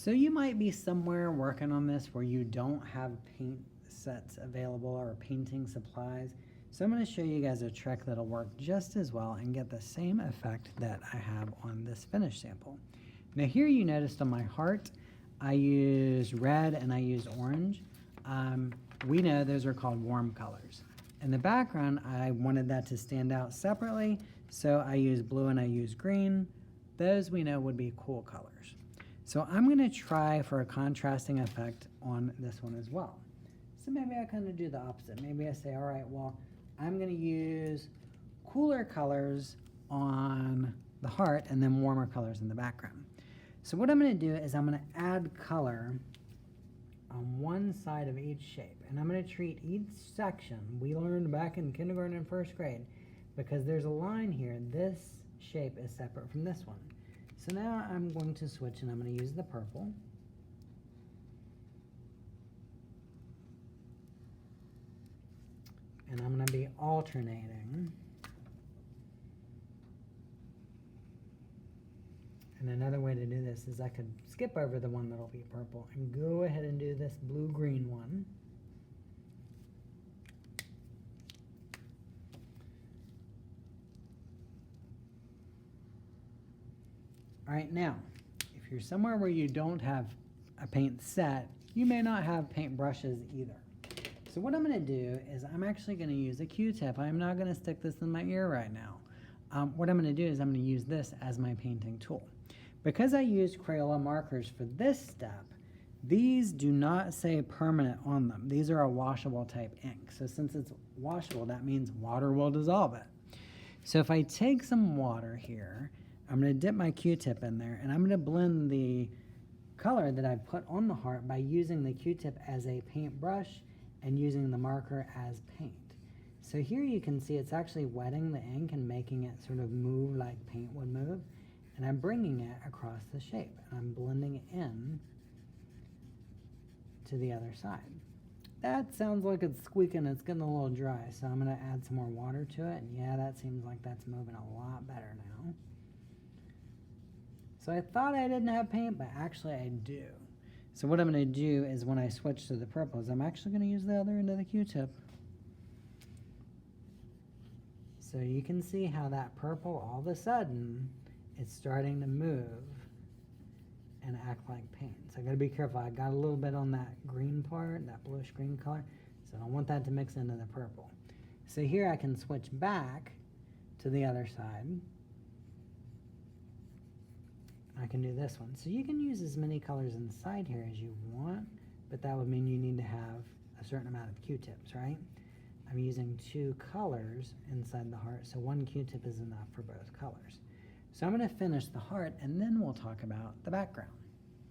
So you might be somewhere working on this where you don't have paint sets available or painting supplies. So I'm going to show you guys a trick that'll work just as well and get the same effect that I have on this finish sample. Now here you noticed on my heart, I use red and I use orange. We know those are called warm colors. In the background, I wanted that to stand out separately, so I use blue and I use green. Those we know would be cool colors. So I'm going to try for a contrasting effect on this one as well. So maybe I kind of do the opposite. Maybe I say, all right, well, I'm going to use cooler colors on the heart and then warmer colors in the background. So what I'm going to do is I'm going to add color on one side of each shape. And I'm going to treat each section we learned back in kindergarten and first grade, because there's a line here. This shape is separate from this one. So now I'm going to switch and I'm going to use the purple. And I'm going to be alternating. And another way to do this is I could skip over the one that'll be purple and go ahead and do this blue-green one. All right, now, if you're somewhere where you don't have a paint set, you may not have paint brushes either. So what I'm going to do is I'm actually going to use a Q-tip. I'm not going to stick this in my ear right now. What I'm going to do is I'm going to use this as my painting tool. Because I used Crayola markers for this step, these do not say permanent on them. These are a washable type ink. So since it's washable, that means water will dissolve it. So if I take some water here, I'm going to dip my Q-tip in there, and I'm going to blend the color that I've put on the heart by using the Q-tip as a paintbrush and using the marker as paint. So here you can see it's actually wetting the ink and making it sort of move like paint would move. And I'm bringing it across the shape, and I'm blending it in to the other side. That sounds like it's squeaking. It's getting a little dry, so I'm going to add some more water to it. And yeah, that seems like that's moving a lot better now. So I thought I didn't have paint, but actually I do. So what I'm going to do is when I switch to the purples, I'm actually going to use the other end of the Q-tip. So you can see how that purple all of a sudden it's starting to move and act like paint. So I gotta be careful. I got a little bit on that green part, that bluish green color, so I don't want that to mix into the purple. So here I can switch back to the other side. I can do this one. So you can use as many colors inside here as you want, but that would mean you need to have a certain amount of Q-tips, right? I'm using 2 colors inside the heart, so 1 Q-tip is enough for both colors. So I'm going to finish the heart, and then we'll talk about the background.